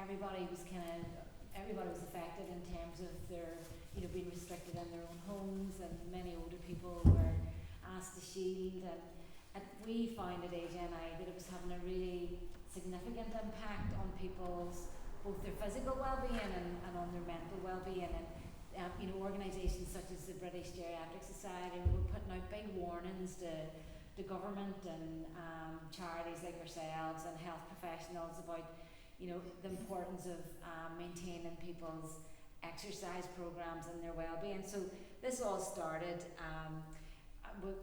everybody was affected in terms of their, being restricted in their own homes, and many older people were asked to shield, and we found at AGNI that it was having a really significant impact on people's, both their physical well-being and on their mental well-being. And organisations such as the British Geriatric Society were putting out big warnings to government and charities like ourselves and health professionals about the importance of maintaining people's exercise programs and their well-being. So this all started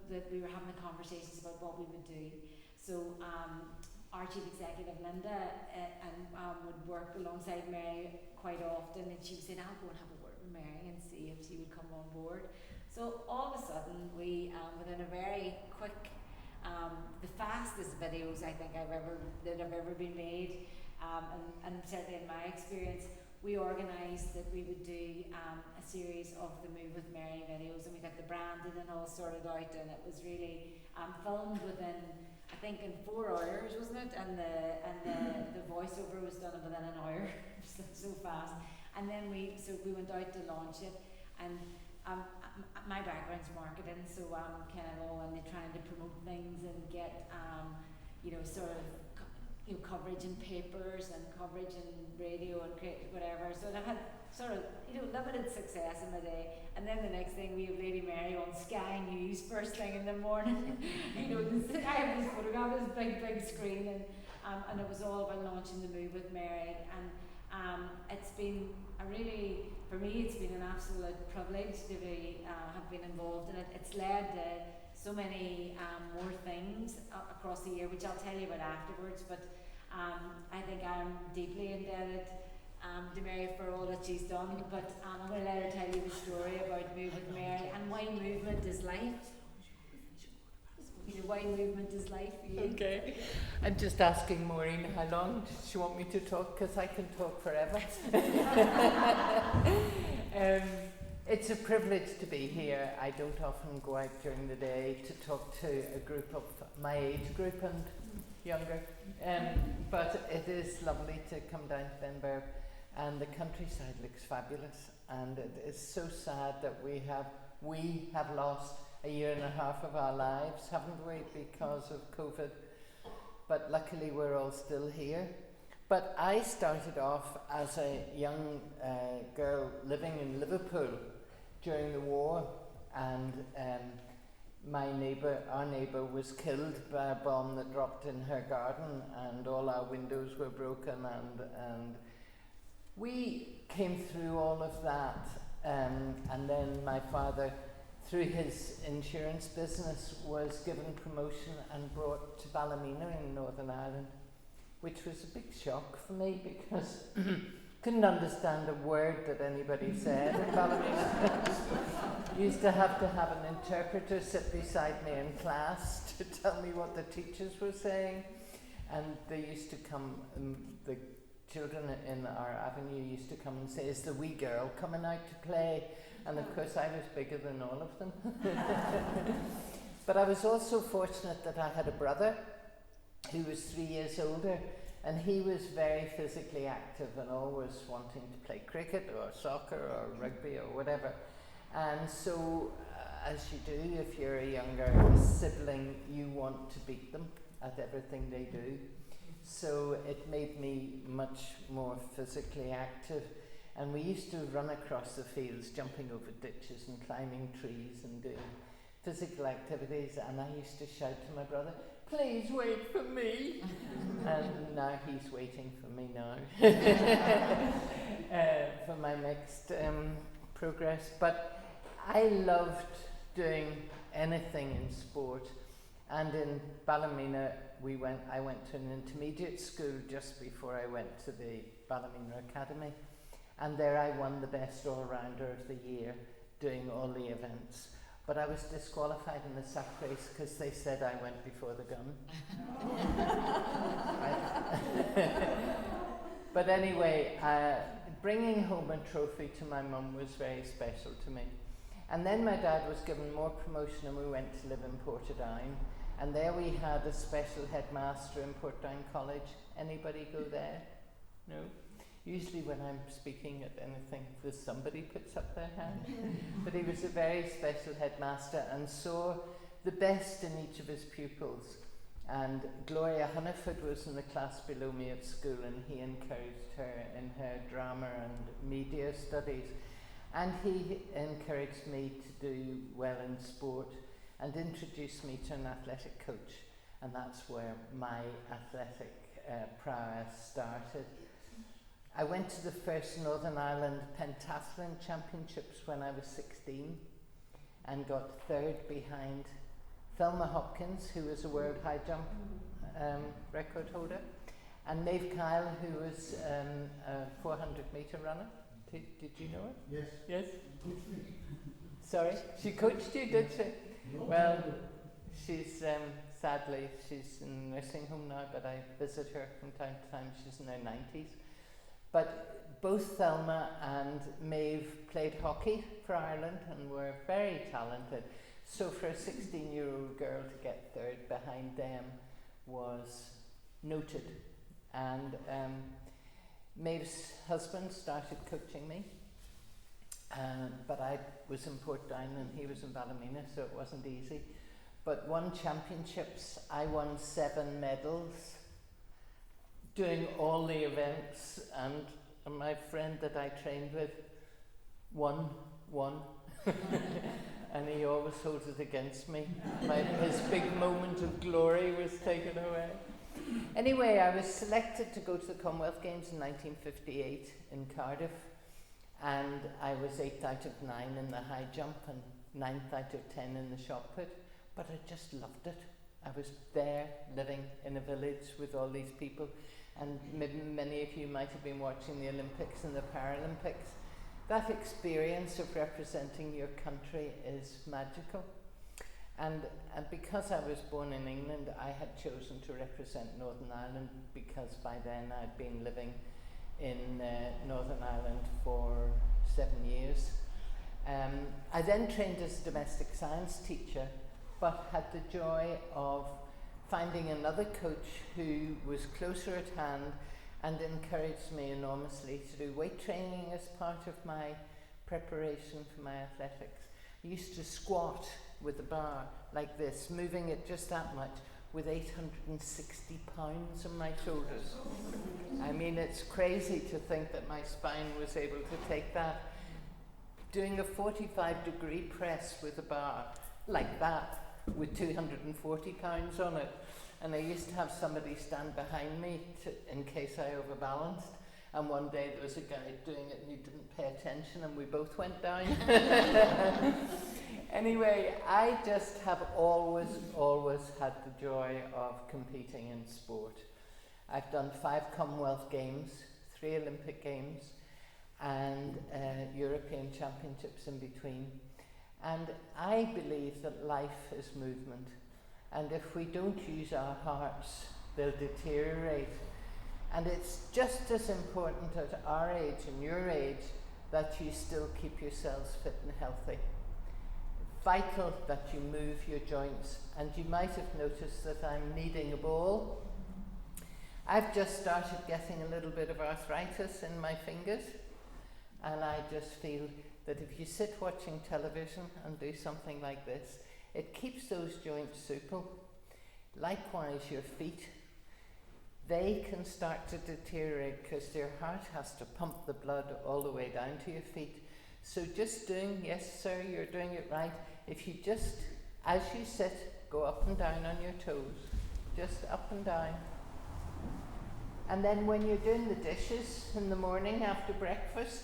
that we were having the conversations about what we would do. So our chief executive Linda would work alongside Mary quite often, and she would say, I'll go and have a word with Mary and see if she would come on board. So all of a sudden we, within a very quick, the fastest videos I think that have ever been made, and certainly in my experience, we organised that we would do a series of the Move with Mary videos, and we got the branding and all sorted out, and it was really filmed within, I think, in 4 hours, wasn't it? And the voiceover was done within an hour, so fast. And then we went out to launch it, and my background's marketing, so I'm kind of all in trying to promote things and get coverage in papers and coverage in radio and whatever. So I had sort of limited success in the day, and then the next thing we have Lady Mary on Sky News first thing in the morning. I have this photograph, this big screen, and it was all about launching the Move with Mary, and it's been for me it's been an absolute privilege to have been involved in it. It's led to so many more things across the year, which I'll tell you about afterwards, but I think I'm deeply indebted to Mary for all that she's done, but I'm going to let her tell you the story about Move with Mary and why movement is life. Why movement is life for you. Okay. I'm just asking Maureen how long does she want me to talk, because I can talk forever. It's a privilege to be here. I don't often go out during the day to talk to a group of my age group and younger, but it is lovely to come down to Benburb, and the countryside looks fabulous, and it is so sad that we have lost a year and a half of our lives, haven't we, because of COVID, but luckily we're all still here. But I started off as a young girl living in Liverpool during the war, and our neighbour was killed by a bomb that dropped in her garden, and all our windows were broken, and we came through all of that, and then my father, through his insurance business, was given promotion and brought to Ballymena in Northern Ireland, which was a big shock for me because couldn't understand a word that anybody said in Ballymena. Used to have an interpreter sit beside me in class to tell me what the teachers were saying, and they used to come, the children in our avenue used to come and say, "Is the wee girl coming out to play?" And of course I was bigger than all of them. But I was also fortunate that I had a brother who was 3 years older, and he was very physically active and always wanting to play cricket or soccer or rugby or whatever. And so, as you do, if you're a younger sibling, you want to beat them at everything they do. So it made me much more physically active. And we used to run across the fields, jumping over ditches and climbing trees and doing physical activities. And I used to shout to my brother, "Please wait for me." And now he's waiting for me now for my next progress. But I loved doing anything in sport. And in Ballymena, I went to an intermediate school just before I went to the Ballymena Academy. And there I won the best all-rounder of the year, doing all the events. But I was disqualified in the sack race because they said I went before the gun. But anyway, bringing home a trophy to my mum was very special to me. And then my dad was given more promotion and we went to live in Portadown. And there we had a special headmaster in Portadown College. Anybody go there? No? Usually when I'm speaking at anything, there's somebody puts up their hand. But he was a very special headmaster and saw the best in each of his pupils. And Gloria Hunniford was in the class below me at school, and he encouraged her in her drama and media studies. And he encouraged me to do well in sport and introduced me to an athletic coach. And that's where my athletic prowess started. I went to the first Northern Ireland pentathlon championships when I was 16 and got third behind Thelma Hopkins, who was a world high jump record holder, and Maeve Kyle, who was a 400 metre runner. Did you know her? Yes. Yes? Sorry? She coached you, did she? Well, she's sadly, she's in a nursing home now, but I visit her from time to time. She's in her 90s. But both Thelma and Maeve played hockey for Ireland and were very talented. So for a 16-year-old girl to get third behind them was noted. And Maeve's husband started coaching me, but I was in Portdown and he was in Ballymena, so it wasn't easy. But won championships, I won 7 medals, doing all the events, and my friend that I trained with won. And he always holds it against me. His big moment of glory was taken away. Anyway, I was selected to go to the Commonwealth Games in 1958 in Cardiff, and I was 8th out of 9 in the high jump and 9th out of 10 in the shot put, but I just loved it. I was there living in a village with all these people, and many of you might have been watching the Olympics and the Paralympics. That experience of representing your country is magical. And because I was born in England, I had chosen to represent Northern Ireland because by then I'd been living in Northern Ireland for 7 years. I then trained as a domestic science teacher, but had the joy of finding another coach who was closer at hand and encouraged me enormously to do weight training as part of my preparation for my athletics. I used to squat with a bar like this, moving it just that much, with 860 pounds on my shoulders. I mean, it's crazy to think that my spine was able to take that. Doing a 45-degree press with a bar like that, with 240 pounds on it. And I used to have somebody stand behind me in case I overbalanced. And one day there was a guy doing it and he didn't pay attention and we both went down. Anyway, I just have always had the joy of competing in sport. I've done 5 Commonwealth Games, 3 Olympic Games, and European Championships in between. And I believe that life is movement. And if we don't use our hearts, they'll deteriorate. And it's just as important at our age and your age that you still keep yourselves fit and healthy. Vital that you move your joints. And you might have noticed that I'm kneading a ball. I've just started getting a little bit of arthritis in my fingers. And I just feel that if you sit watching television and do something like this, it keeps those joints supple. Likewise, your feet, they can start to deteriorate because your heart has to pump the blood all the way down to your feet. So just doing, yes sir, you're doing it right. If you just, as you sit, go up and down on your toes, just up and down. And then when you're doing the dishes in the morning after breakfast,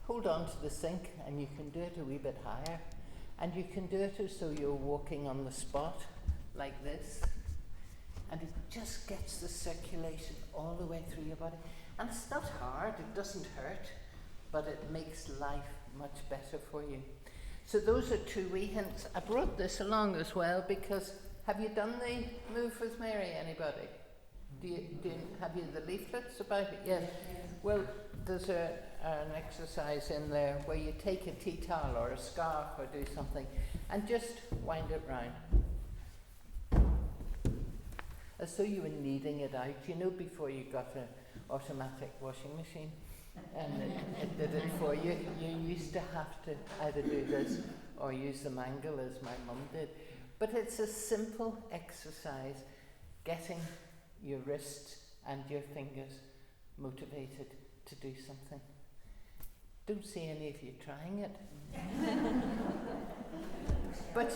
hold on to the sink and you can do it a wee bit higher. And you can do it as though you're walking on the spot, like this. And it just gets the circulation all the way through your body. And it's not hard, it doesn't hurt, but it makes life much better for you. So those are 2 wee hints. I brought this along as well because, have you done the Move with Mary, anybody? Have you the leaflets about it? Yes. Well, there's an exercise in there where you take a tea towel or a scarf or do something and just wind it round. as though you were kneading it out, you know, before you got an automatic washing machine and it did it for you. You used to have to either do this or use the mangle as my mum did. But it's a simple exercise, getting your wrists and your fingers motivated to do something. Don't see any of you trying it. But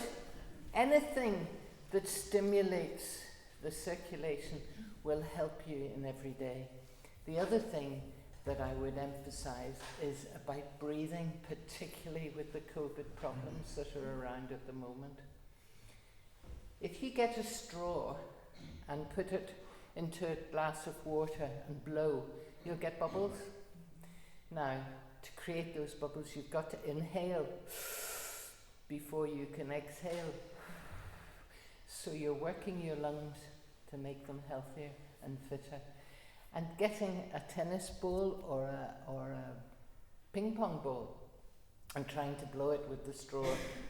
anything that stimulates the circulation will help you in every day. The other thing that I would emphasize is about breathing, particularly with the COVID problems that are around at the moment. If you get a straw and put it into a glass of water and blow, you'll get bubbles. Now, to create those bubbles, you've got to inhale before you can exhale. So you're working your lungs to make them healthier and fitter. And getting a tennis ball or a ping pong ball and trying to blow it with the straw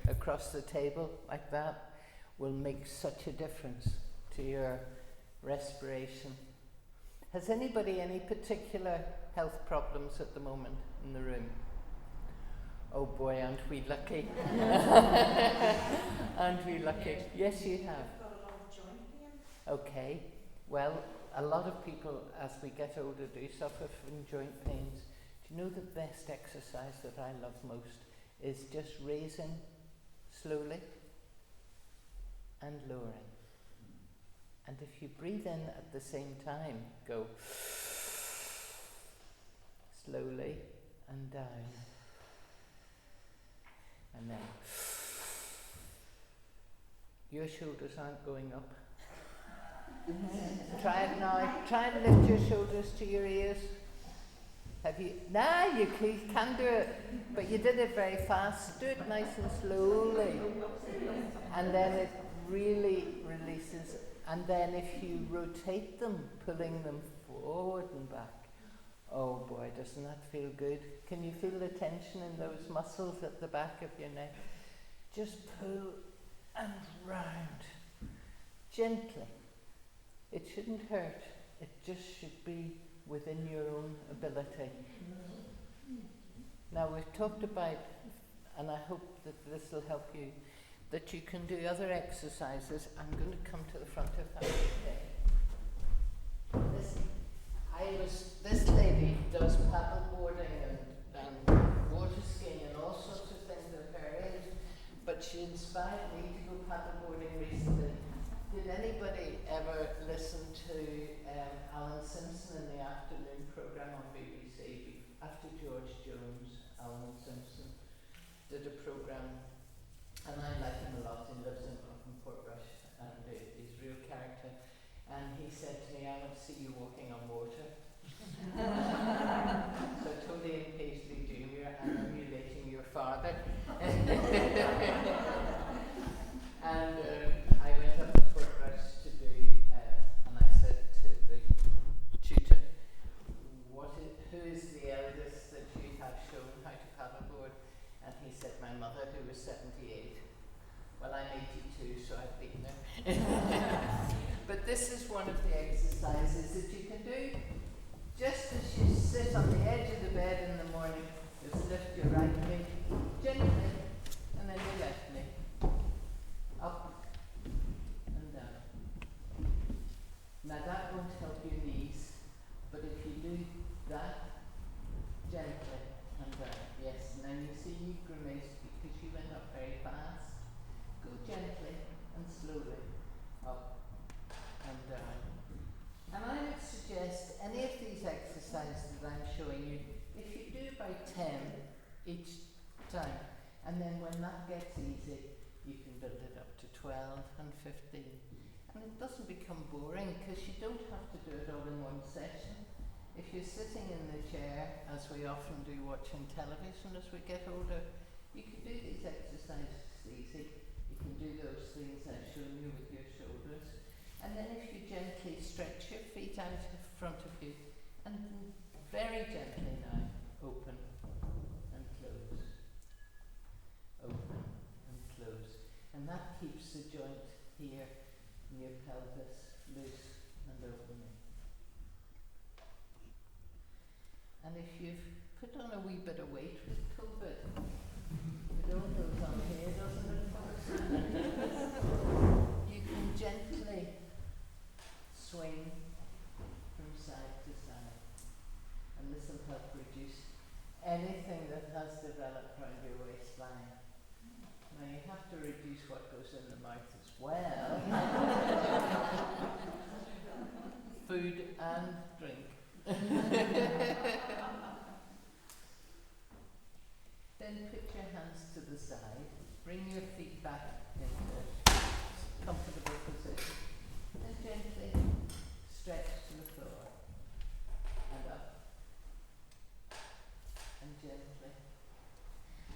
across the table like that will make such a difference to your respiration. Has anybody any particular health problems at the moment in the room? Oh boy, aren't we lucky? Aren't we lucky? Yes, you have. I've got a lot of joint pain. Okay, well, a lot of people as we get older do suffer from joint pains. Do you know the best exercise that I love most is just raising slowly and lowering. And if you breathe in at the same time, go slowly and down. And then your shoulders aren't going up. Try it now. Try and lift your shoulders to your ears. Have you? Nah, you can do it. But you did it very fast. Do it nice and slowly. And then it really releases. And then if you rotate them, pulling them forward and back, oh boy, doesn't that feel good? Can you feel the tension in those muscles at the back of your neck? Just pull and round. Gently. It shouldn't hurt. It just should be within your own ability. Now we've talked about, and I hope that this will help you, that you can do other exercises. I'm going to come to the front of that today. This lady does paddle boarding and water skiing and all sorts of things at her age, but she inspired me to go paddle boarding recently. Did anybody ever listen to Alan Simpson in the afternoon programme on BBC? After George Jones, Alan Simpson did a programme, and I like him a lot. He lives in Parish, and he's a real character. And he said to me, I want to see you walking on water. So Tony and Paisley Jr., I'm emulating your father. And I went up to Parish to do, and I said to the tutor, who is the eldest that you have shown how to paddleboard? And he said, my mother, who was 78. Well, I'm 82, so I've beaten her. But this is one of the exercises that you can do. Just as you sit on the edge of the bed in the morning, just lift your right knee gently, and then your left knee. Up and down. Now that won't help your knees, but if you do that gently and down, yes, now you see you grimaced because you went up very fast. Go gently and slowly up and down. And I would suggest any of these exercises that I'm showing you, if you do about 10 each time, and then when that gets easy, you can build it up to 12 and 15. And it doesn't become boring because you don't have to do it all in one session. If you're sitting in the chair, as we often do watching television as we get older, you can do these exercises easy. You can do those things I've shown you with your shoulders. And then if you gently stretch your feet out in front of you, and very gently now, open and close. Open and close. And that keeps the joint here in your pelvis loose. if you've put on a wee bit of weight with COVID, it all goes on here, doesn't it, folks? You can gently swing from side to side, and this will help reduce anything that has developed around your waistline. Now you have to reduce what goes in the mouth as well. Food and drink. Then put your hands to the side, bring your feet back into comfortable position, and gently stretch to the floor, and up, and gently.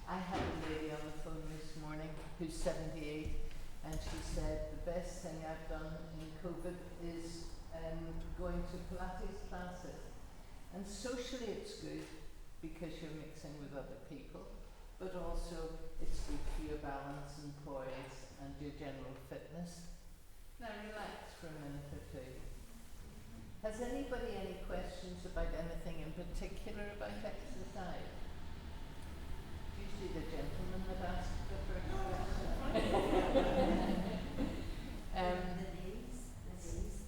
I had a lady on the phone this morning who's 78, and she said the best thing I've done in COVID is going to Pilates classes. And socially it's good because you're mixing with other people, but also it's good for your balance and poise and your general fitness. Now relax for a minute or two. Has anybody any questions about anything in particular about exercise? Usually the gentleman that asked the first question.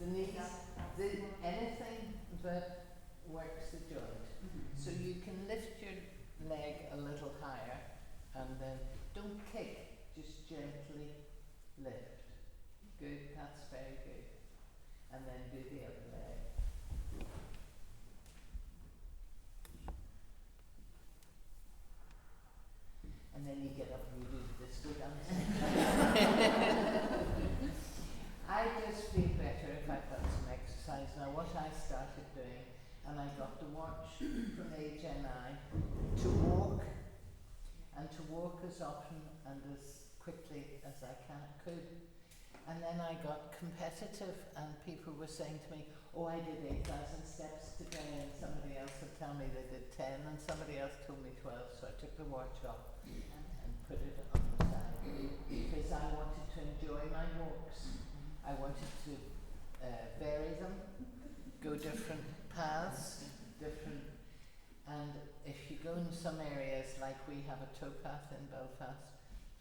The knees, anything that works the joint. So you can lift your leg a little higher and then don't kick, just gently lift. Good, that's very good. And then do the other leg. And then you get up and you do the disco dance. I just feel better if I've done some exercise. Now what I started doing, and I got the watch from HNI, to walk as often and as quickly as I could. And then I got competitive, and people were saying to me, oh, I did 8,000 steps today, and somebody else would tell me they did 10, and somebody else told me 12, so I took the watch off and put it on the side, because I wanted to enjoy my walks. I wanted to vary them, go different paths, and if you go in some areas, like we have a towpath in Belfast,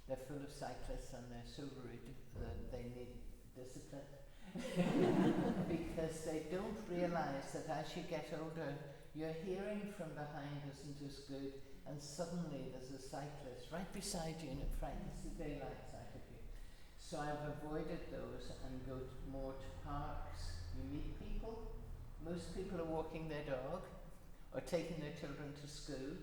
they're full of cyclists and they're so rude that they need discipline. Because they don't realise that as you get older, your hearing from behind isn't as good, and suddenly there's a cyclist right beside you and it frightens the daylights out of you. So I've avoided those and go more to parks. You meet people. Most people are walking their dog or taking their children to school,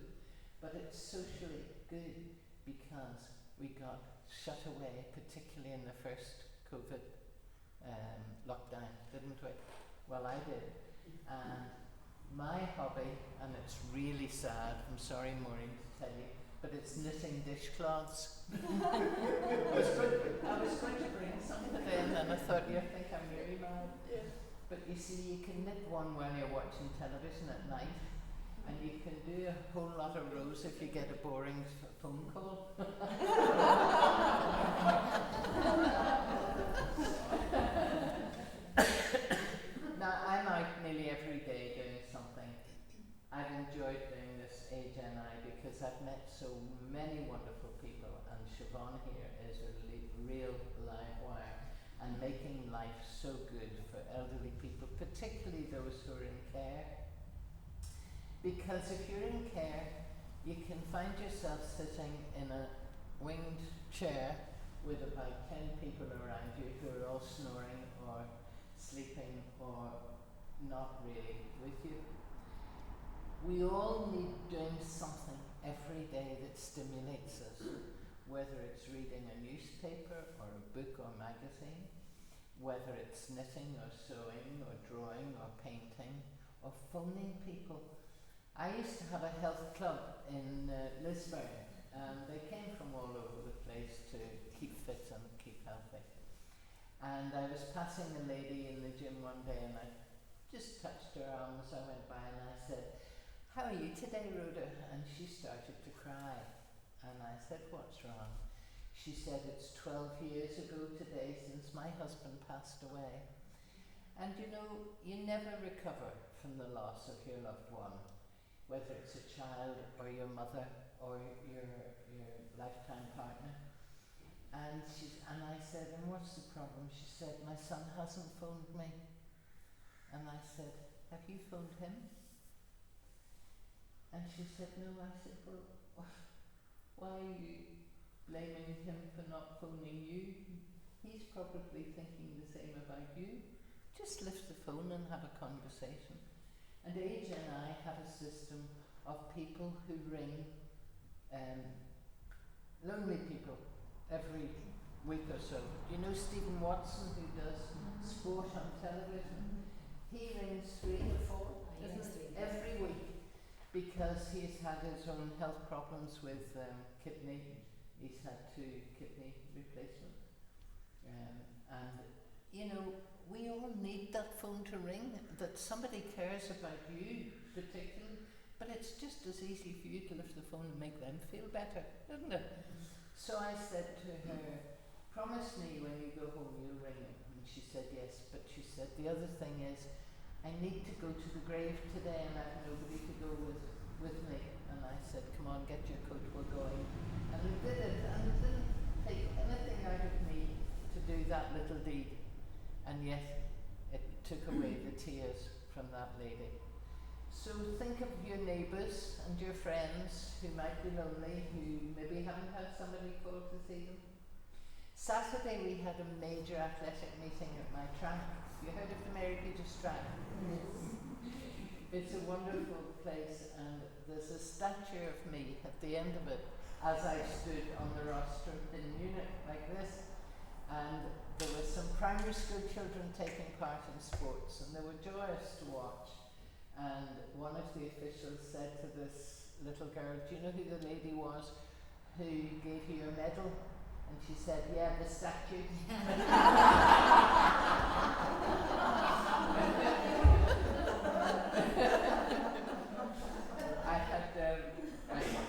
but it's socially good because we got shut away, particularly in the first COVID lockdown, didn't we? Well, I did. And my hobby, and it's really sad, I'm sorry Maureen to tell you, but it's knitting dishcloths. I was going to bring some today, and then I thought, you think I'm really mad? Yeah. But you see, you can knit one while you're watching television at night, and you can do a whole lot of rows if you get a boring phone call. Now, I'm out nearly every day doing something. I've enjoyed doing this HNI because I've met so many wonderful people, and Siobhan here is a real live wire and making life so good for elderly people, particularly those who are in care. Because if you're in care, you can find yourself sitting in a winged chair with about 10 people around you who are all snoring or sleeping or not really with you. We all need doing something every day that stimulates us, whether it's reading a newspaper or a book or magazine, whether it's knitting or sewing or drawing or painting or phoning people. I used to have a health club in Lisburn, and they came from all over the place to keep fit and keep healthy. And I was passing a lady in the gym one day, and I just touched her arm as I went by, and I said, "How are you today, Rhoda?" And she started to cry. And I said, "What's wrong?" She said, "It's 12 years ago today since my husband passed away." And you know, you never recover from the loss of your loved one. whether it's a child or your mother or your lifetime partner. And I said, and what's the problem? She said, my son hasn't phoned me. And I said, have you phoned him? And she said, no. I said, well, why are you blaming him for not phoning you? He's probably thinking the same about you. Just lift the phone and have a conversation. And AJ and I have a system of people who ring lonely people every week or so. You know Stephen Watson, who does sport on television? He rings 3 or 4 every week because he's had his own health problems with kidney. He's had 2 kidney replacements. And you know, we all need that phone to ring, that somebody cares about you particularly, but it's just as easy for you to lift the phone and make them feel better, isn't it? So I said to her, promise me when you go home you'll ring him. And she said yes, but she said the other thing is I need to go to the grave today and I have nobody to go with me. And I said, come on, get your coat, we're going. And I did it, and it didn't take anything out of me to do that little deed. And yet it took away the tears from that lady. So think of your neighbours and your friends who might be lonely, who maybe haven't had somebody call to see them. Saturday we had a major athletic meeting at my track. You heard of the Mary Peters track? Yes. It's a wonderful place, and there's a statue of me at the end of it as I stood on the rostrum in Munich like this. And there were some primary school children taking part in sports, and they were joyous to watch. And one of the officials said to this little girl, do you know who the lady was who gave you your medal? And she said, yeah, the statue.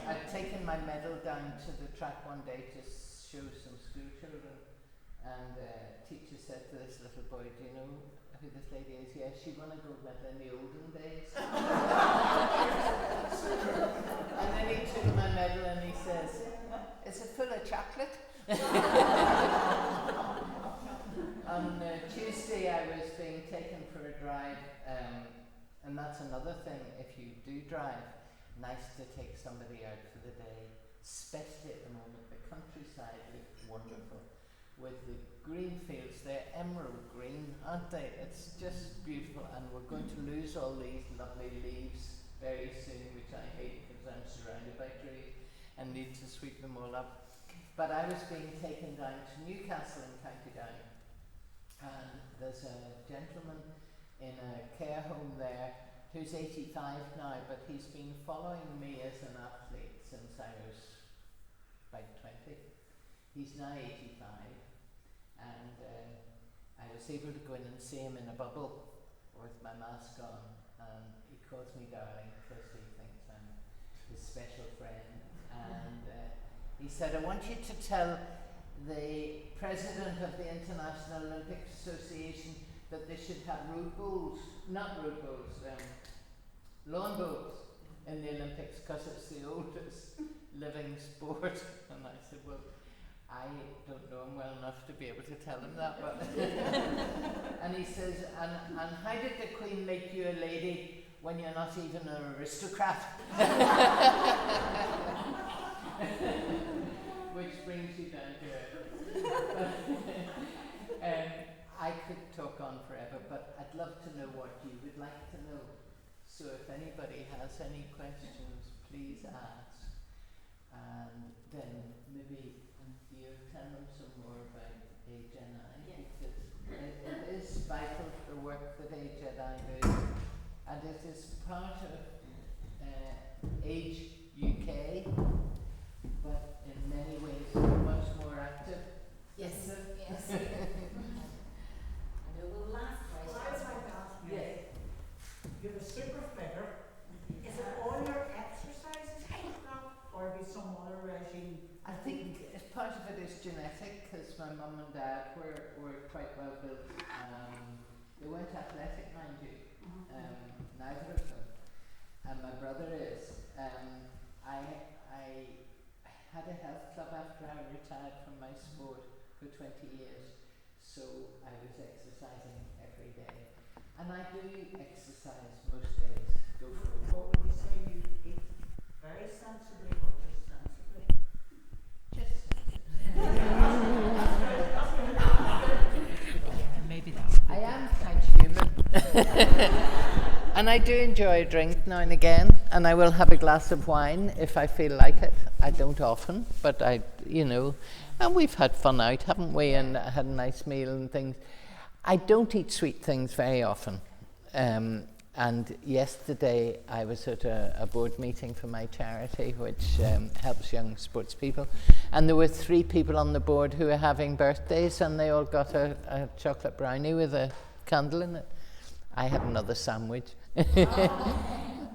I'd taken my medal down to the track one day to show some school children. And teacher said to this little boy, do you know who this lady is? Yeah, she won a gold medal in the olden days. And then he took my medal and he says, is it full of chocolate? On Tuesday I was being taken for a drive, and that's another thing, if you do drive, nice to take somebody out for the day, especially at the moment. The countryside looks wonderful. With the green fields, they're emerald green, aren't they? It's just beautiful, and we're going to lose all these lovely leaves very soon, which I hate because I'm surrounded by trees and need to sweep them all up. But I was being taken down to Newcastle in County Down, and there's a gentleman in a care home there who's 85 now, but he's been following me as an athlete since I was about 20. He's now 85. And I was able to go in and see him in a bubble with my mask on, and he calls me darling because he thinks I'm his special friend. And he said, I want you to tell the president of the International Olympic Association that they should have lawn bowls in the Olympics because it's the oldest living sport. And I said, well, I don't know him well enough to be able to tell him that, but and he says, and how did the Queen make you a lady when you're not even an aristocrat? Which brings you down to it. I could talk on forever, but I'd love to know what you would like to know. So if anybody has any questions, please ask. And then maybe you tell them some more about AGENI, because it is vital, the work that AGENI do, and it is part of Age UK, but in many ways much more active. Yes. Yes. I know the last question. Well, I was like to ask you, Yes. you're a super figure. Is it all your exercises now, or be some other regime? I think part of it is genetic, because my mum and dad were quite well built. They weren't athletic, mind you, neither of them. And my brother is. retired from my sport for 20 years, so I was exercising every day. And I do exercise most days, go for a What walk. would you say you eat? Very sensibly or just sensibly? Just Maybe that would be I am quite human. And I do enjoy a drink now and again, and I will have a glass of wine if I feel like it. I don't often, but and we've had fun out, haven't we, and had a nice meal and things. I don't eat sweet things very often. And yesterday I was at a board meeting for my charity, which helps young sports people. And there were 3 people on the board who were having birthdays, and they all got a chocolate brownie with a candle in it. I had another sandwich.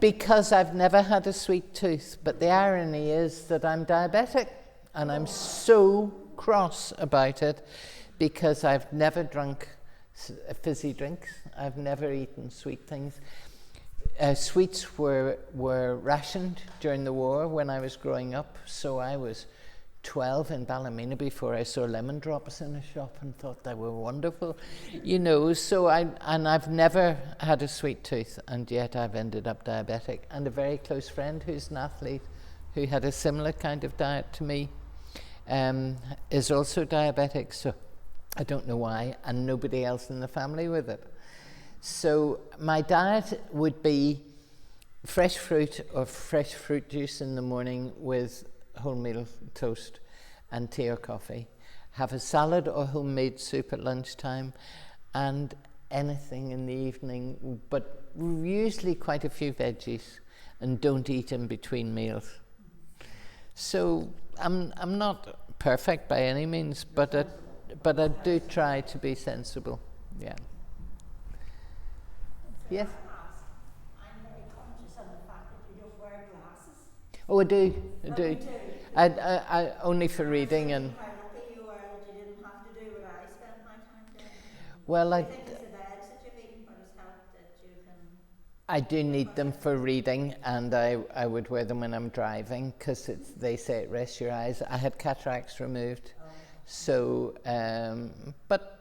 Because I've never had a sweet tooth. But the irony is that I'm diabetic, and I'm so cross about it because I've never drunk fizzy drinks. I've never eaten sweet things. Sweets were rationed during the war when I was growing up, so I was 12 in Ballymena before I saw lemon drops in a shop and thought they were wonderful, so I've never had a sweet tooth, and yet I've ended up diabetic. And a very close friend who's an athlete who had a similar kind of diet to me is also diabetic, so I don't know why, and nobody else in the family with it. So my diet would be fresh fruit or fresh fruit juice in the morning with wholemeal toast and tea or coffee. Have a salad or homemade soup at lunchtime, and anything in the evening, but usually quite a few veggies, and don't eat in between meals. So I'm not perfect by any means, but I do try to be sensible. Yeah. Yes? I'm very conscious of the fact that you don't wear glasses. Oh, I do. You do. I only for reading and. How lucky you are that you didn't have to do what I spent my time doing. Well, I think it's the beds that you've eaten, but it's helped that you can. I do need them for reading, and I would wear them when I'm driving because they say it rests your eyes. I had cataracts removed, so but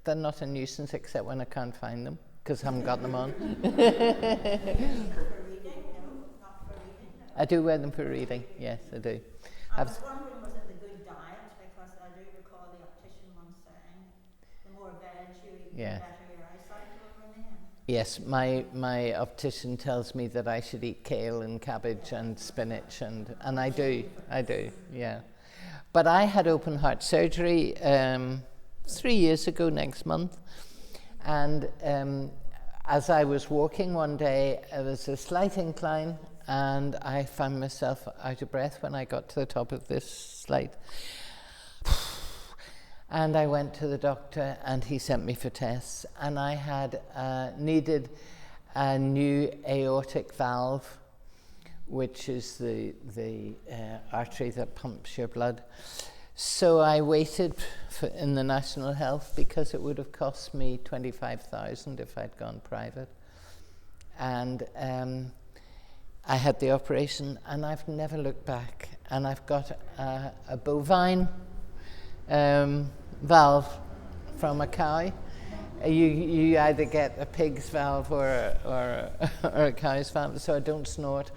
they're not a nuisance except when I can't find them because I haven't got them on. For reading? No, not for reading. No. I do wear them for reading. Yes, I do. I was wondering, was it the good diet? Because I do recall the optician once saying the more veg you eat, Yeah. the better your eyesight will remain. Yes, my optician tells me that I should eat kale and cabbage and spinach, and I do, yeah. But I had open heart surgery 3 years ago next month, and as I was walking one day, there was a slight incline, and I found myself out of breath when I got to the top of this slide. And I went to the doctor, and he sent me for tests, and I had needed a new aortic valve, which is the artery that pumps your blood. So I waited in the National Health because it would have cost me $25,000 if I'd gone private. And I had the operation, and I've never looked back. And I've got a bovine valve from a cow. You either get a pig's valve or a cow's valve, so I don't snort.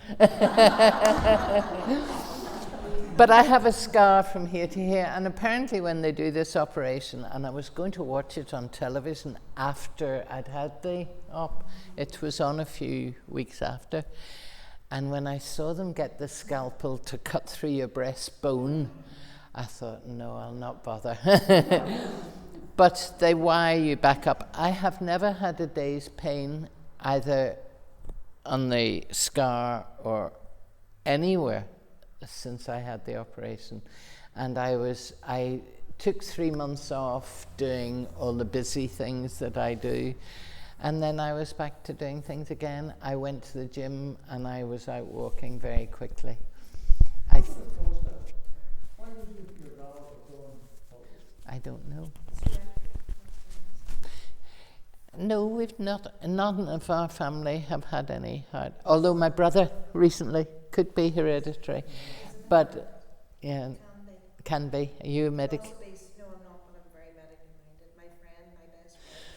But I have a scar from here to here, and apparently when they do this operation, and I was going to watch it on television after I'd had the op, it was on a few weeks after, and when I saw them get the scalpel to cut through your breastbone, I thought, no, I'll not bother. But they wire you back up. I have never had a day's pain either on the scar or anywhere since I had the operation. And I took 3 months off doing all the busy things that I do. And then I was back to doing things again. I went to the gym and I was out walking very quickly. I don't know. No, we've not. None of our family have had any heart. Although my brother recently could be hereditary, but yeah, can be. Are you a medic? Possibly, no, I'm not, but I'm very medically minded. My best friend,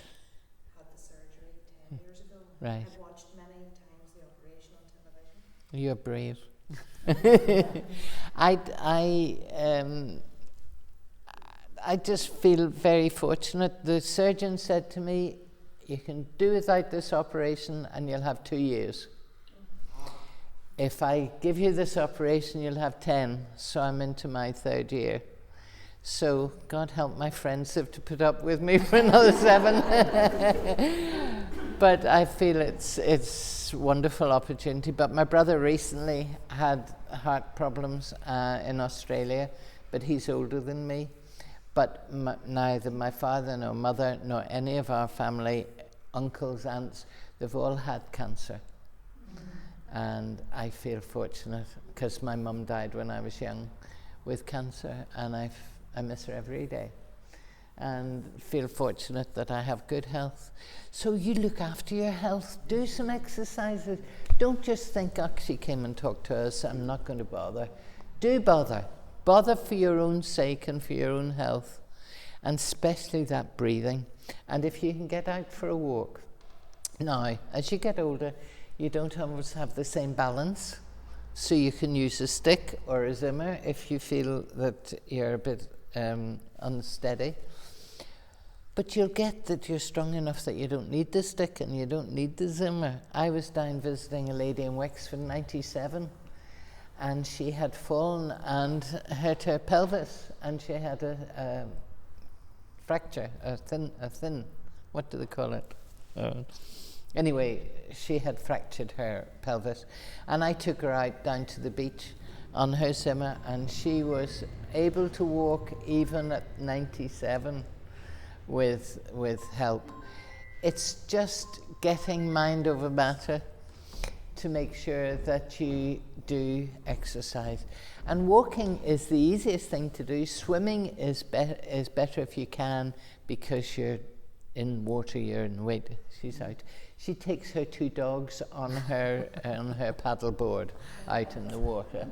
had the surgery 10 years ago. Right. I've watched many times the operation on television. You're brave. I just feel very fortunate. The surgeon said to me, you can do without this operation and you'll have 2 years. If I give you this operation, you'll have 10. So I'm into my 3rd year. So God help my friends have to put up with me for another 7. But I feel it's wonderful opportunity. But my brother recently had heart problems in Australia, but he's older than me. But neither my father nor mother nor any of our family, uncles, aunts, they've all had cancer. And I feel fortunate because my mum died when I was young with cancer, and I miss her every day. And feel fortunate that I have good health. So you look after your health, do some exercises. Don't just think, oh, she came and talked to us, I'm not going to bother. Do bother. Bother for your own sake and for your own health, and especially that breathing. And if you can get out for a walk. Now, as you get older, you don't always have the same balance, so you can use a stick or a Zimmer if you feel that you're a bit unsteady. But you'll get that you're strong enough that you don't need the stick and you don't need the Zimmer. I was down visiting a lady in Wexford, 97, and she had fallen and hurt her pelvis, and she had a fracture, a thin, what do they call it? Anyway, she had fractured her pelvis, and I took her out down to the beach on her Zimmer, and she was able to walk even at 97 with help. It's just getting mind over matter to make sure that you do exercise. And walking is the easiest thing to do. Swimming is better if you can, because you're in water, you're in weight. She's out. She takes her 2 dogs on her paddle board out in the water.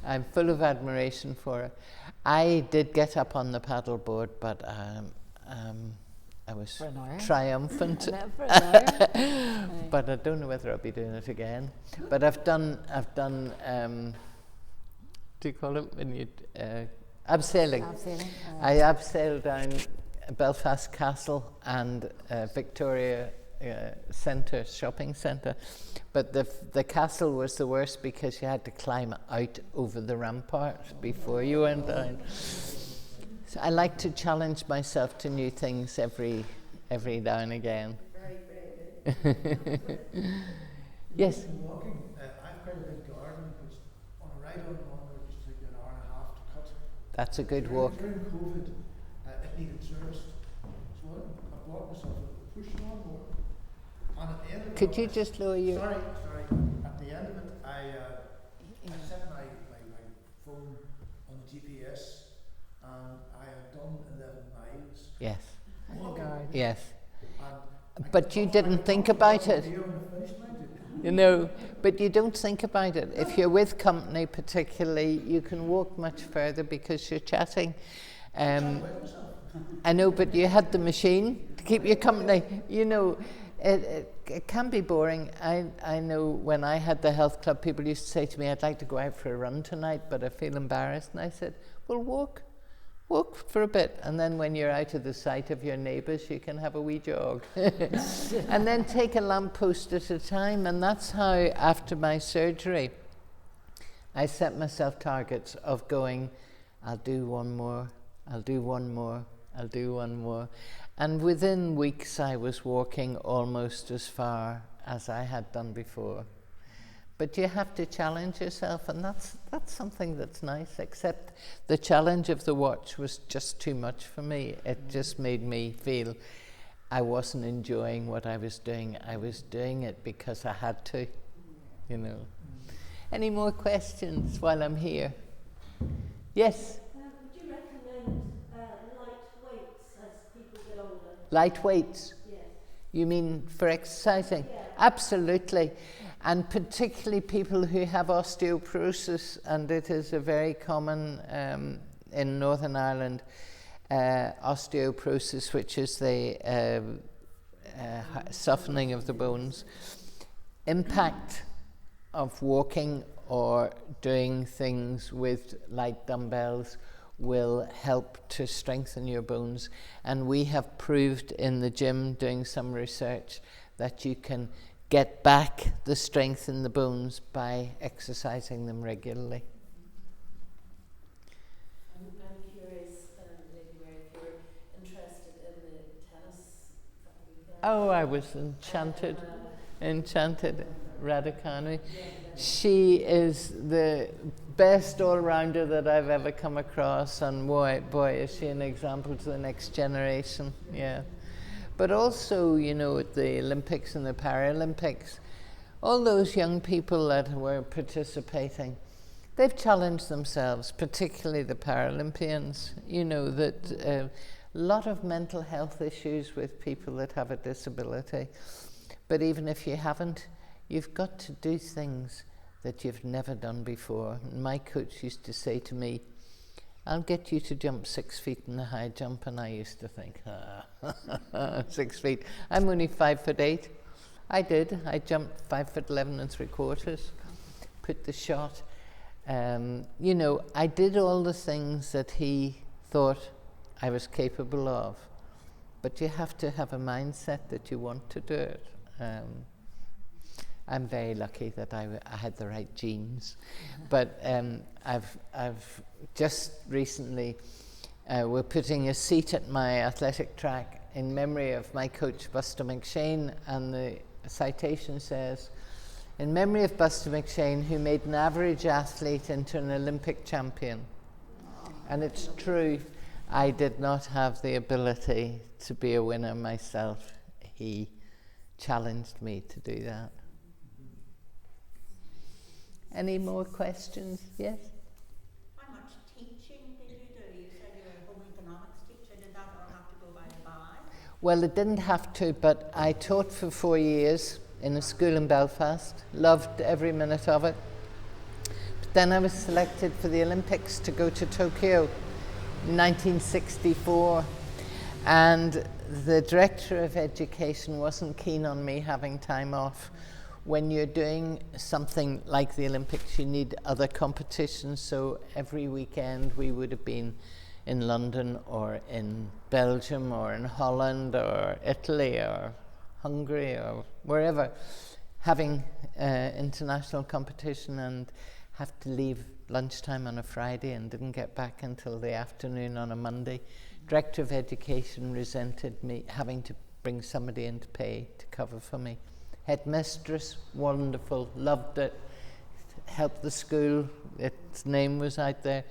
I'm full of admiration for her. I did get up on the paddle board, but I was triumphant. But I don't know whether I'll be doing it again. But I've done do you call it when you abseiling? I abseiled down Belfast Castle and Victoria Centre, shopping centre. But the castle was the worst because you had to climb out over the rampart before you went down. So I like to challenge myself to new things every now and again. Very brave. Yes. Walking, I've quite a big garden, which on a ride on one would just take an hour and a half to cut. That's a good walk. During COVID, it needed serviced, so I bought myself a push lawnmower. And at the end of it, Could you just lower your... Sorry. At the end of it, I set my phone on the GPS, and I had done 11 miles. Yes. Walking. Yes. And But you didn't think about it. You know, but you don't think about it. If you're with company particularly, you can walk much further because you're chatting. I know, but you had the machine to keep you company. You know, it can be boring. I know when I had the health club, people used to say to me, I'd like to go out for a run tonight, but I feel embarrassed. And I said, well, walk for a bit, and then when you're out of the sight of your neighbours, you can have a wee jog. And then take a lamppost at a time. And that's how, after my surgery, I set myself targets of going, I'll do one more, I'll do one more, I'll do one more. And within weeks I was walking almost as far as I had done before. But you have to challenge yourself, and that's something that's nice, except the challenge of the watch was just too much for me. It just made me feel I wasn't enjoying what I was doing. I was doing it because I had to, you know. Any more questions while I'm here? Yes? Would you recommend light weights as people get older? Light weights? Yes. You mean for exercising? Yeah. Absolutely. And particularly people who have osteoporosis, and it is a very common in Northern Ireland, osteoporosis, which is the softening of the bones. Impact of walking or doing things with light dumbbells will help to strengthen your bones. And we have proved in the gym, doing some research, that you can get back the strength in the bones by exercising them regularly. I'm curious, Lady Mary, if you're interested in the tennis that we have. Oh, I was enchanted, Raducanu. She is the best all-rounder that I've ever come across, and boy, is she an example to the next generation, yeah. But also, you know, at the Olympics and the Paralympics, all those young people that were participating, they've challenged themselves, particularly the Paralympians. You know, that a lot of mental health issues with people that have a disability. But even if you haven't, you've got to do things that you've never done before. My coach used to say to me, I'll get you to jump 6 feet in the high jump, and I used to think, 6 feet. I'm only 5'8". I did. I jumped 5'11 3/4, put the shot. You know, I did all the things that he thought I was capable of, but you have to have a mindset that you want to do it. I'm very lucky that I had the right genes, but I've just recently we're putting a seat at my athletic track in memory of my coach Buster McShane, and the citation says, in memory of Buster McShane, who made an average athlete into an Olympic champion. And it's true, I did not have the ability to be a winner myself. He challenged me to do that. Any more questions? Yes? How much teaching did you do? You said you were a home economics teacher. Did that all have to go by the by? Well, it didn't have to, but I taught for 4 years in a school in Belfast. Loved every minute of it. But then I was selected for the Olympics to go to Tokyo in 1964. And the director of education wasn't keen on me having time off. When you're doing something like the Olympics, you need other competitions. So every weekend we would have been in London or in Belgium or in Holland or Italy or Hungary or wherever, having international competition, and have to leave lunchtime on a Friday and didn't get back until the afternoon on a Monday. Director of Education resented me having to bring somebody in to pay to cover for me. Headmistress, wonderful, loved it, helped the school, its name was out there,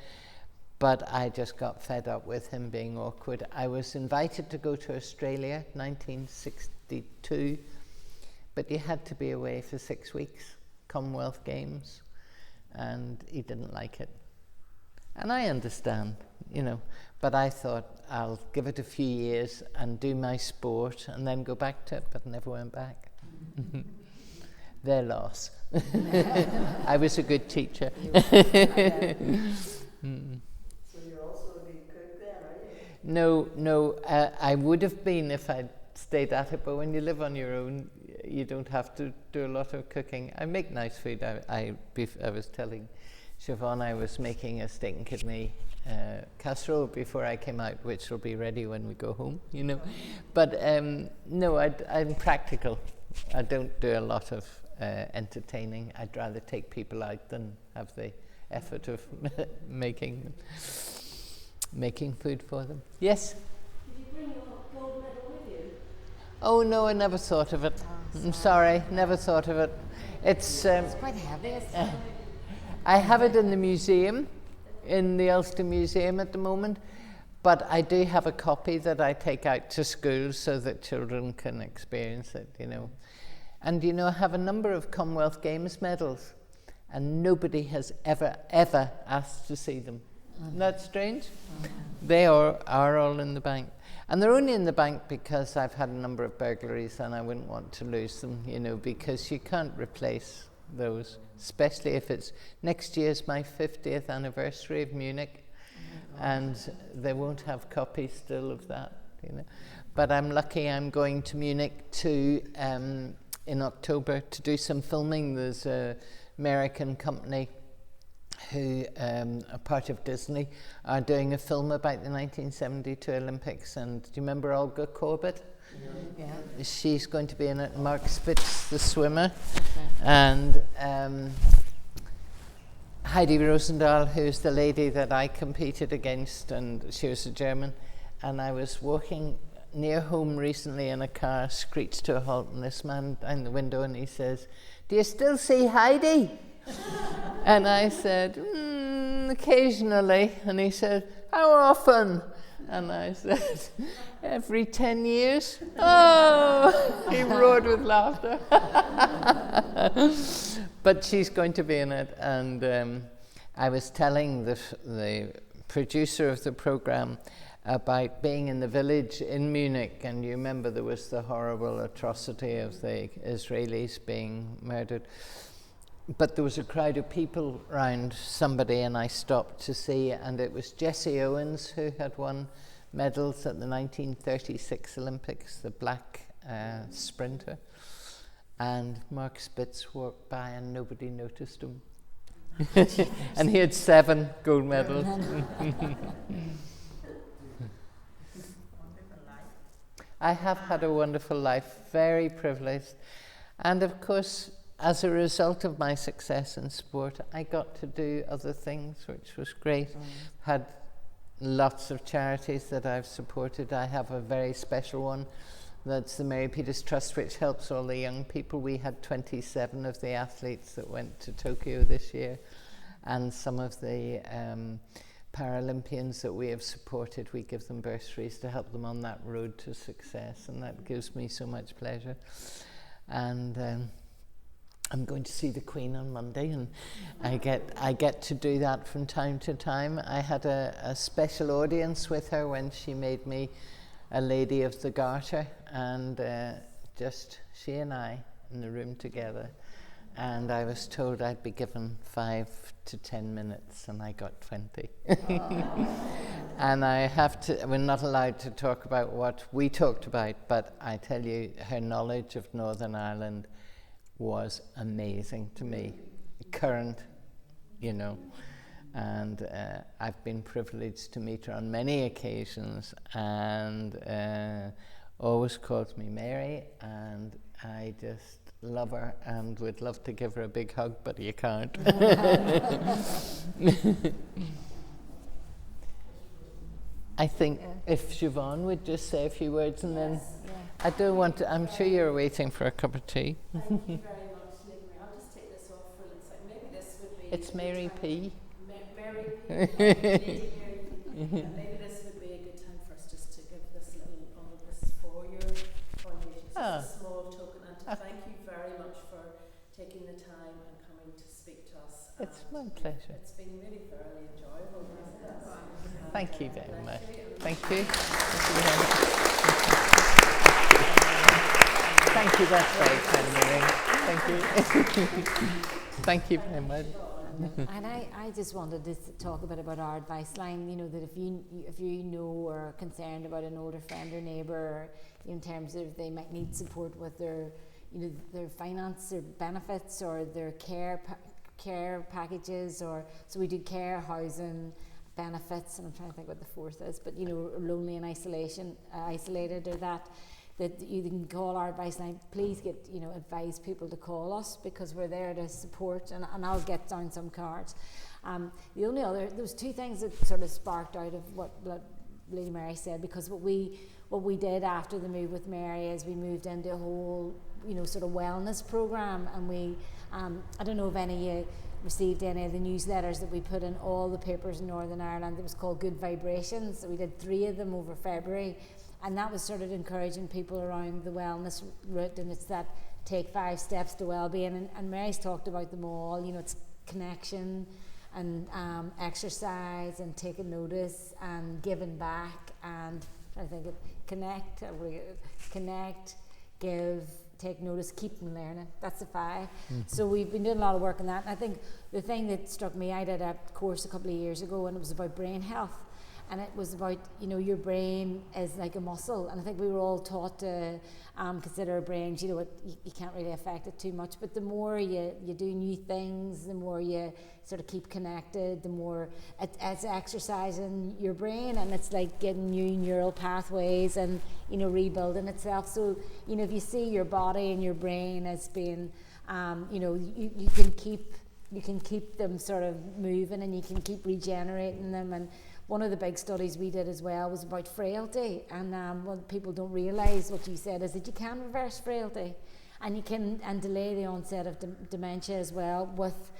but I just got fed up with him being awkward. I was invited to go to Australia, 1962, but you had to be away for 6 weeks, Commonwealth Games, and he didn't like it. And I understand, you know, but I thought I'll give it a few years and do my sport and then go back to it, but never went back. Their loss. I was a good teacher. So you're also a big cook then, are you? No, I would have been if I'd stayed at it, but when you live on your own, you don't have to do a lot of cooking. I make nice food. I was telling Siobhan I was making a steak and kidney casserole before I came out, which will be ready when we go home, you know. But no, I'm practical. I don't do a lot of entertaining. I'd rather take people out than have the effort of making food for them. Yes? Did you bring your gold medal with you? Oh no, I never thought of it. I'm sorry, never thought of it. It's quite heavy. I have it in the museum, in the Ulster Museum at the moment, but I do have a copy that I take out to schools so that children can experience it, you know. And, you know, I have a number of Commonwealth Games medals, and nobody has ever asked to see them. Isn't that strange? They are all in the bank. And they're only in the bank because I've had a number of burglaries and I wouldn't want to lose them, you know, because you can't replace those, especially if it's next year's my 50th anniversary of Munich, and they won't have copies still of that, you know. But I'm lucky I'm going to Munich in October to do some filming. There's an American company who are part of Disney, are doing a film about the 1972 Olympics. And do you remember Olga Korbut? Yeah. She's going to be in it. Mark Spitz, the swimmer. Okay. And Heidi Rosendahl, who's the lady that I competed against, and she was a German. And I was walking near home recently in a car, screeched to a halt, and this man down the window, and he says, "Do you still see Heidi?" And I said, occasionally. And he said, "How often?" And I said, "Every 10 years. Oh, he roared with laughter. But she's going to be in it. And I was telling the producer of the program about being in the village in Munich. And you remember there was the horrible atrocity of the Israelis being murdered. But there was a crowd of people around somebody, and I stopped to see, and it was Jesse Owens, who had won medals at the 1936 Olympics, the black sprinter. And Mark Spitz walked by and nobody noticed him. And he had 7 gold medals. I have had a wonderful life, very privileged. And of course, as a result of my success in sport, I got to do other things, which was great. Had lots of charities that I've supported. I have a very special one. That's the Mary Peters Trust, which helps all the young people. We had 27 of the athletes that went to Tokyo this year. And some of the Paralympians that we have supported, we give them bursaries to help them on that road to success. And that gives me so much pleasure. And I'm going to see the Queen on Monday, and I get to do that from time to time. I had a special audience with her when she made me a Lady of the Garter, and just she and I in the room together. And I was told I'd be given 5 to 10 minutes, and I got 20. And we're not allowed to talk about what we talked about, but I tell you, her knowledge of Northern Ireland was amazing to me, current, you know, and I've been privileged to meet her on many occasions, and always calls me Mary, and I just love her and would love to give her a big hug, but you can't. I think if Siobhan would just say a few words, and then I don't want to, I'm sure you're waiting for a cup of tea. Thank you very much, Lady Mary. I'll just take this off for a little second. Maybe this would be... It's Mary P. Mary P. Lady Mary P. Maybe this would be a good time for us just to give this little omnibus for your foundation. It's just a small token, and to thank you very much for taking the time and coming to speak to us. It's my pleasure. It's been really thoroughly enjoyable. Thank you very much. Thank you. Thank you very much. Thank you, that's very kind, Mary. Thank you. Thank you very much. And I just wanted to talk a bit about our advice line, you know, that if you know or are concerned about an older friend or neighbour, or in terms of they might need support with their, you know, their finance or benefits or their care packages, or so we do care, housing, benefits, and I'm trying to think what the fourth is, but you know, lonely and isolated, or that you can call our advice line. Please advise people to call us, because we're there to support, and I'll get down some cards. The only other, there was 2 things that sort of sparked out of what Lady Mary said, because what we did after the move with Mary is we moved into a whole, you know, sort of wellness program, and we I don't know if any of you received any of the newsletters that we put in all the papers in Northern Ireland. It was called Good Vibrations. So we did 3 of them over February, and that was sort of encouraging people around the wellness route, and it's that take 5 steps to well-being, and Mary's talked about them all. You know, it's connection and exercise and taking notice and giving back, and I think it connect, give, take notice, keep them learning. That's the 5. So we've been doing a lot of work on that. And I think the thing that struck me, I did a course a couple of years ago, and it was about brain health. And it was about, your brain is like a muscle. And I think we were all taught to consider our brains, you can't really affect it too much. But the more you do new things, the more you sort of keep connected, the more it's exercising your brain, and it's like getting new neural pathways and, rebuilding itself. So, if you see your body and your brain as being, you can keep them sort of moving, and you can keep regenerating them. And one of the big studies we did as well was about frailty, and what people don't realise, what you said, is that you can reverse frailty, and you can delay the onset of dementia as well with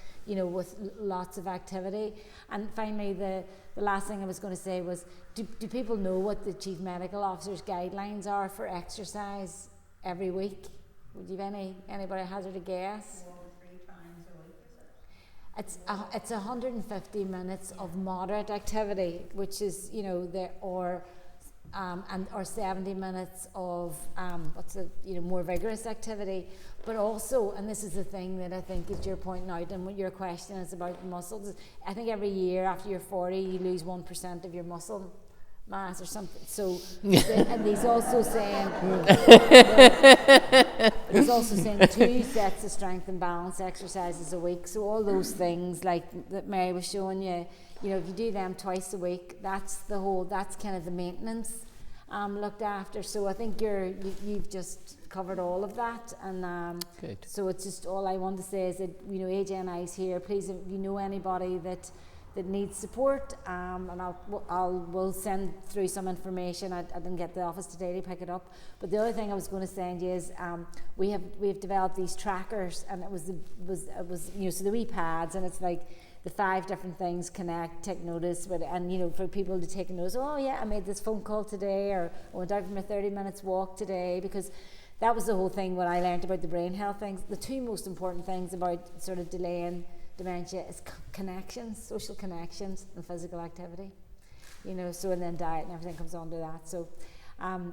lots of activity. And finally, the last thing I was going to say was, do people know what the Chief Medical Officer's guidelines are for exercise every week? Would you have anybody hazard a guess? 3 times a week, is it? It's 150 minutes of moderate activity, which is or 70 minutes of more vigorous activity. But also, and this is the thing that I think is you're pointing out, and what your question is about the muscles. I think every year after you're 40, you lose 1% of your muscle mass or something. So, and he's also saying 2 sets of strength and balance exercises a week. So all those things like that Mary was showing you, if you do them twice a week, that's kind of the maintenance looked after. So I think you've just covered all of that, and Good. So it's just all I want to say is that AGNI is here. Please, if you know anybody that needs support, and we'll send through some information. I didn't get the office today to pick it up, but the other thing I was going to send you is we've developed these trackers, and it was so the wee pads, and it's like the 5 different things: connect, take notice, and for people to take notice. Oh yeah, I made this phone call today, or I went out for my 30 minutes walk today, because that was the whole thing. What I learned about the brain health things, the 2 most important things about sort of delaying dementia is connections, social connections, and physical activity. So, and then diet and everything comes onto that. So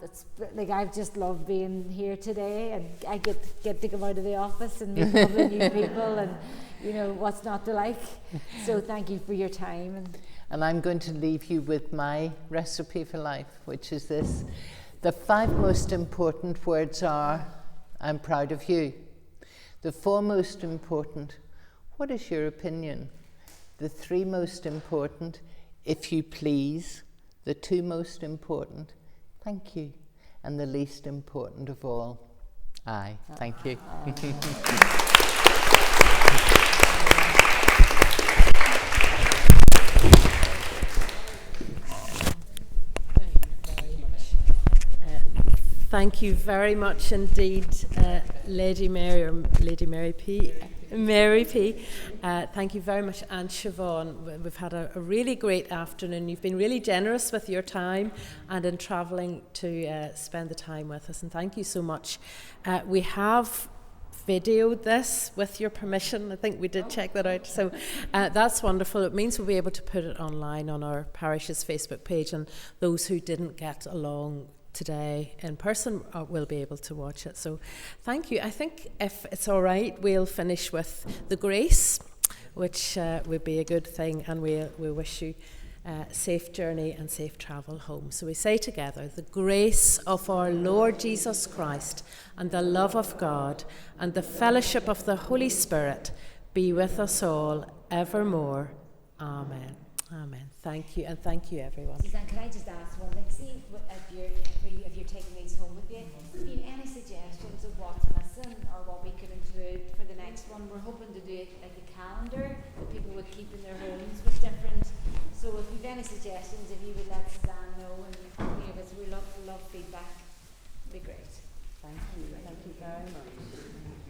it's like I've just loved being here today, and I get to come out of the office and meet lovely new people, and what's not to like. So thank you for your time. And I'm going to leave you with my recipe for life, which is this. The 5 most important words are, I'm proud of you. The 4 most important, what is your opinion? The 3 most important, if you please. The 2 most important, thank you. And the least important of all, aye. Thank you. Thank you very much indeed, Lady Mary P. Thank you very much, and Siobhan. We've had a really great afternoon. You've been really generous with your time and in travelling to spend the time with us, and thank you so much. We have videoed this with your permission. I think we did check that out. So that's wonderful. It means we'll be able to put it online on our parish's Facebook page, and those who didn't get along today in person will be able to watch it. So thank you. I think if it's all right, we'll finish with the grace, which would be a good thing, and we wish you safe journey and safe travel home. So we say together, the grace of our Lord Jesus Christ and the love of God and the fellowship of the Holy Spirit be with us all evermore. Amen. Amen. Thank you, and thank you, everyone. Suzanne, can I just ask one thing? See, if you're taking these home with you, have you any suggestions of what's missing or what we could include for the next one? We're hoping to do it like a calendar that people would keep in their homes with different. So if you've any suggestions, if you would let Suzanne know, and we love feedback, it'd be great. Thank you. Thank you very much.